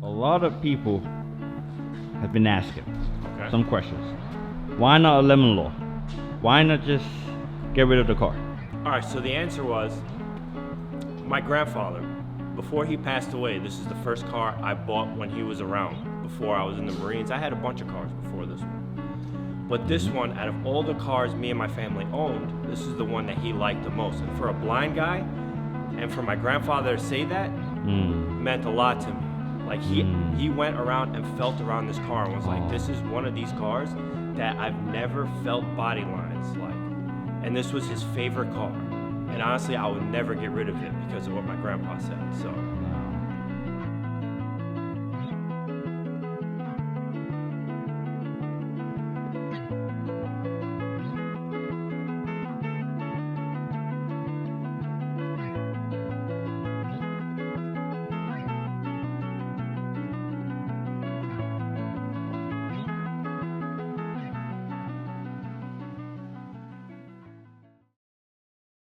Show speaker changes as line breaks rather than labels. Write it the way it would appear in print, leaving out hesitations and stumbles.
a lot of people have been asking some questions. Why not a lemon law? Why not just get rid of the car?
All right, so the answer was, my grandfather, before he passed away, this is the first car I bought when he was around, before I was in the Marines. I had a bunch of cars before this one. But this one, out of all the cars me and my family owned, this is the one that he liked the most. And for a blind guy, and for my grandfather to say that, meant a lot to me. Like he went around and felt around this car and was like, this is one of these cars that I've never felt body lines like. And this was his favorite car. And honestly, I would never get rid of it because of what my grandpa said. So